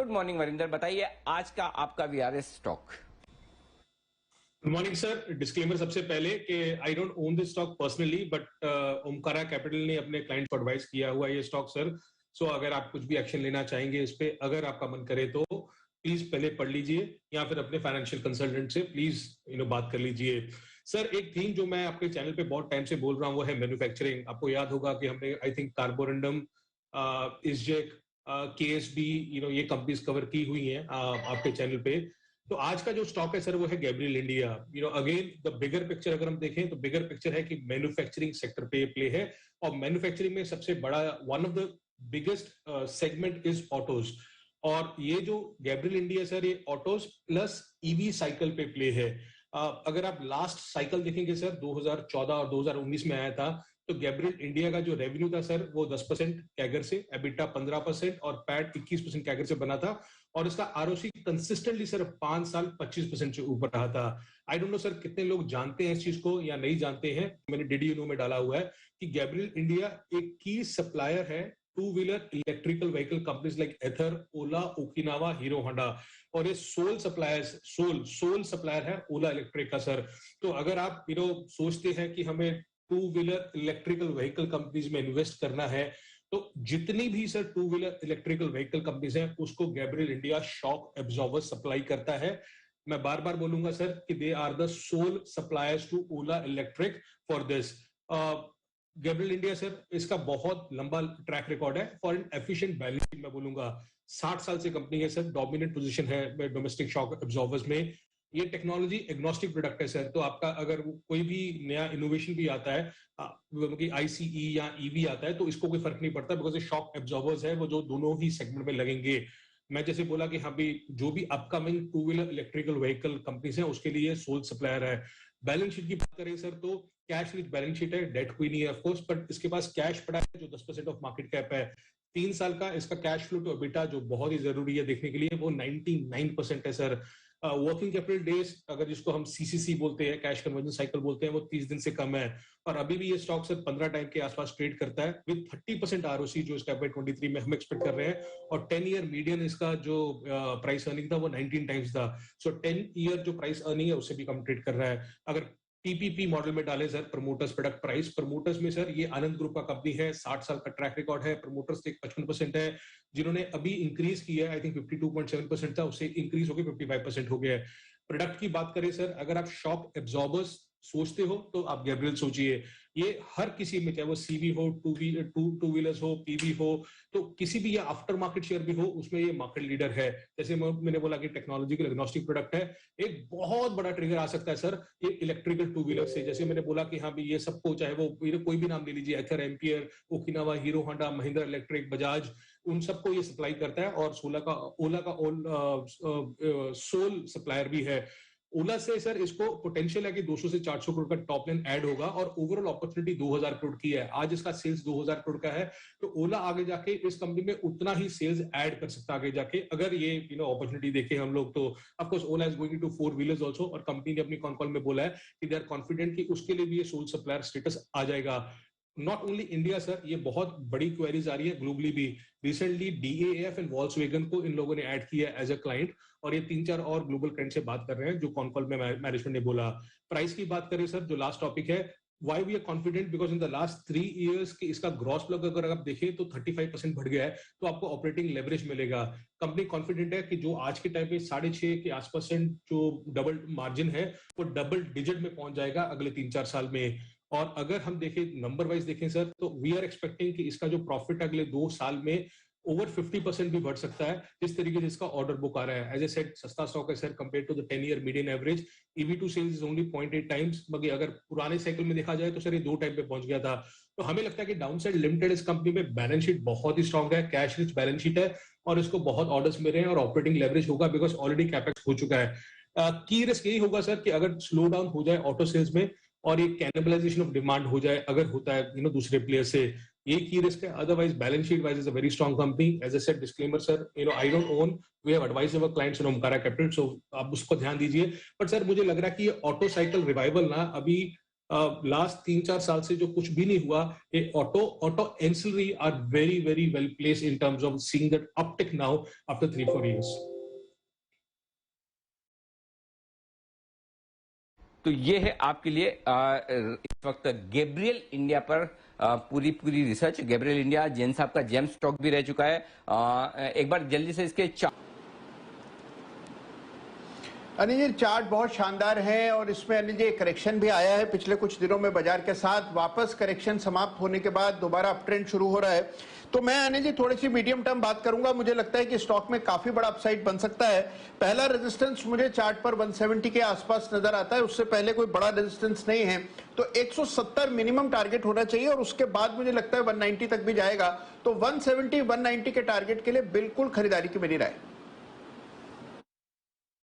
Good morning Varinder, बताइए आज का आपका VRS stock. Good morning sir. Disclaimer सबसे पहले कि आई don't own this stock personally, but Omkara capital ने अपने क्लाइंट को एडवाइस किया हुआ ये स्टॉक सर। सो अगर आप कुछ भी एक्शन लेना चाहेंगे इस पे, अगर आपका मन करे तो प्लीज पहले पढ़ लीजिए या फिर अपने फाइनेंशियल कंसल्टेंट से प्लीज बात कर लीजिए। सर एक थीम जो मैं आपके चैनल पे बहुत टाइम से बोल रहा हूँ वो है मैन्युफैक्चरिंग। आपको याद होगा कि हमने आई थिंक कार्बोरंडम, इसजेक, केएसबी, ये कंपनीज कवर की हुई हैं आपके चैनल पे। तो आज का जो स्टॉक है सर वो है Gabriel India. Again the bigger picture अगर हम देखें तो बिगर पिक्चर है कि मैन्युफैक्चरिंग सेक्टर पे प्ले है, और मैन्युफैक्चरिंग में सबसे बड़ा one of the biggest segment is autos. और ये जो गैब्रियल इंडिया सर ये ऑटोज प्लस ईवी साइकिल पे प्ले है। अगर आप लास्ट साइकिल देखेंगे सर 2014 और 2019 में आया था, तो गैब्रियल इंडिया का जो रेवेन्यू था सर वो 10% कैगर से, एबिटा 15% और पैट 21% कैगर से बना था। और इसका आरओसी कंसिस्टेंटली सर 5 साल 25% से ऊपर रहा था। आई डोंट नो सर कितने लोग जानते हैं इस चीज को या नहीं जानते हैं। मैंने डीडीयू में डाला हुआ है कि गैब्रियल इंडिया एक की सप्लायर है two wheeler electrical vehicle companies like Ather, Ola, Okinawa, Hero Honda. और ये सोल सप्लायर है ओला इलेक्ट्रिक का सर। तो अगर आप सोचते हैं कि हमें two wheeler electrical vehicle companies में इन्वेस्ट करना है, तो जितनी भी sir two wheeler electrical vehicle companies हैं उसको Gabriel India shock absorber supply करता है। मैं बार बार बोलूंगा सर कि they are the sole suppliers to Ola electric for this. Gabriel India sir इसका बहुत लंबा ट्रैक रिकॉर्ड है for an efficient balance sheet. मैं बोलूंगा 60 साल से कंपनी है सर, डोमिनेंट पोजीशन है डोमेस्टिक शॉक एब्जॉर्बर्स में। ये टेक्नोलॉजी एग्नोस्टिक प्रोडक्ट है सर। तो आपका अगर कोई भी नया इनोवेशन भी आता है, आईसीई या ईवी आता है, तो इसको कोई फर्क नहीं पड़ता बिकॉज ये शॉक एब्जॉर्बर्स है वो जो दोनों ही सेगमेंट में लगेंगे। मैं जैसे बोला कि हाँ भी जो भी upcoming to wheeler electrical vehicle companies हैं उसके लिए सोल सप्लायर है। बैलेंस शीट की बात करें सर तो कैश रिच बैलेंस शीट है, डेट कोई नहीं है ऑफकोर्स, बट इसके पास कैश पड़ा है जो 10% ऑफ मार्केट कैप है। 3 साल का इसका कैश फ्लो टू एबिटा जो बहुत ही जरूरी है देखने के लिए, वो 99% है सर। वर्किंग कैपिटल डेज अगर जिसको हम सीसीसी बोलते हैं, कैश कन्वर्जन साइकिल बोलते हैं, वो 30 दिन से कम है। और अभी भी ये स्टॉक सर 15 टाइम के आसपास ट्रेड करता है विद 30% आरओसी जो इसका FY23 में हम एक्सपेक्ट कर रहे हैं। और 10 ईयर मीडियन इसका जो प्राइस अर्निंग था वो 19 टाइम्स था। सो 10 ईयर जो प्राइस अर्निंग है उससे भी कम ट्रेड कर रहा है। अगर पीपीपी मॉडल में डाले sir promoters product price, promoters में सर ये आनंद ग्रुप का कंपनी है, 60 साल का ट्रैक रिकॉर्ड है, प्रमोटर्स 55% है, जिन्होंने अभी इंक्रीज किया है, आई थिंक 52.7% था, उससे इंक्रीज होकर 55% हो गया है। प्रोडक्ट की बात करें सर, अगर आप शॉक एब्जॉर्बर्स सोचते हो तो आप गैब्रियल सोचिए। ये हर किसी में, चाहे वो सीवी हो, टू व्हीलर्स हो, पीवी हो, तो किसी भी या आफ्टर मार्केट शेयर भी हो, उसमें ये मार्केट लीडर है। जैसे मैंने बोला कि टेक्नोलॉजिकल एग्नोस्टिक प्रोडक्ट है। एक बहुत बड़ा ट्रिगर आ सकता है सर ये इलेक्ट्रिकल टू व्हीलर से। जैसे मैंने बोला कि हाँ भी ये सबको, चाहे वो कोई भी नाम ले लीजिए, Ather, Ampere, Okinawa, Hero Honda, Mahindra electric, Bajaj, उन सबको ये सप्लाई करता है। और ओला का सोल सप्लायर भी है। ओला से सर इसको पोटेंशियल है कि 200 से 400 करोड़ का टॉप लाइन ऐड होगा, और ओवरऑल अपॉर्चुनिटी 2000 करोड़ की है। आज इसका सेल्स 2000 करोड़ का है, तो ओला आगे जाके इस कंपनी में उतना ही सेल्स ऐड कर सकता है आगे जाके, अगर ये अपॉर्चुनिटी देखें हम लोग तो। Of course Ola is going to 4 wheelers also, और कंपनी ने अपनी कॉन कॉल में बोला है कि दे आर कॉन्फिडेंट कि उसके लिए भी ये सोल सप्लायर स्टेटस आ जाएगा। नॉट ओनली इंडिया सर, ये बहुत बड़ी क्वेरीज आ रही है ग्लोबली भी। रिसेंटली डीएएफ एंड वॉल्क्सवैगन को इन लोगों ने ऐड किया एज अ क्लाइंट, और ये 3-4 और ग्लोबल क्लाइंट से बात कर रहे हैं जो कॉन कॉल में मैनेजमेंट ने बोला। प्राइस की बात करें सर, जो लास्ट टॉपिक है, why we are confident because in the last 3 years कि इसका ग्रॉस ब्लॉक अगर आप देखें तो 35% बढ़ गया है, तो आपको ऑपरेटिंग लेवरेज मिलेगा। कंपनी कॉन्फिडेंट है कि जो आज के टाइम पे 6.5 के आसपास जो डबल मार्जिन है वो डबल डिजिट में पहुंच जाएगा अगले 3-4 साल में। और अगर हम देखें नंबर वाइज देखें सर, तो वी आर एक्सपेक्टिंग कि इसका जो प्रॉफिट अगले 2 साल में ओवर 50% भी बढ़ सकता है, जिस तरीके से इसका ऑर्डर बुक आ रहा है। एज ए सेड, सस्ता स्टॉक है sir compare to the 10 year median average. EV to sales is only 0.8 times, मगर अगर पुराने साइकिल में देखा जाए तो सर ये 2 टाइम पे पहुंच गया था। तो हमें लगता है कि डाउनसाइड लिमिटेड इस कंपनी में। बैलेंस शीट बहुत ही स्ट्रॉन्ग है, कैश रिच बैलेंस शीट है, और इसको बहुत ऑर्डर्स मिल रहे हैं, और ऑपरेटिंग लेवरेज होगा बिकॉज ऑलरेडी कैपेक्स हो चुका है। की रिस्क यही होगा सर कि अगर स्लो डाउन हो जाए ऑटो सेल्स में, और ये कैनिबलाइजेशन ऑफ डिमांड हो जाए अगर होता है दूसरे प्लेयर से, ये की रिस्क है। Otherwise balance sheet wise is a very strong company. As I said disclaimer sir, I don't own, we have advised our clients in Omkara capital, so आप उसको ध्यान दीजिए। बट सर मुझे लग रहा है कि ये ऑटो साइकिल रिवाइवल ना अभी लास्ट 3-4 साल से जो कुछ भी नहीं हुआ, ये auto ancillary are very very well placed in terms of seeing that uptick now after 3-4 years. तो ये है आपके लिए इस वक्त गैब्रियल इंडिया पर पूरी रिसर्च। गैब्रियल इंडिया जैन साहब का जेम स्टॉक भी रह चुका है। एक बार जल्दी से इसके अनिल जी, चार्ट बहुत शानदार है और इसमें अनिल जी करेक्शन भी आया है पिछले कुछ दिनों में बाजार के साथ। वापस करेक्शन समाप्त होने के बाद दोबारा अप ट्रेंड शुरू हो रहा है। तो मैं अनिल जी थोड़ी सी मीडियम टर्म बात करूंगा। मुझे लगता है कि स्टॉक में काफी बड़ा अपसाइड बन सकता है। पहला रेजिस्टेंस मुझे चार्ट पर 170 के आसपास नजर आता है, उससे पहले कोई बड़ा रेजिस्टेंस नहीं है। तो 170 मिनिमम टारगेट होना चाहिए और उसके बाद मुझे लगता है 190 तक भी जाएगा। तो 170 190 के टारगेट के लिए बिल्कुल खरीदारी की मेरी राय।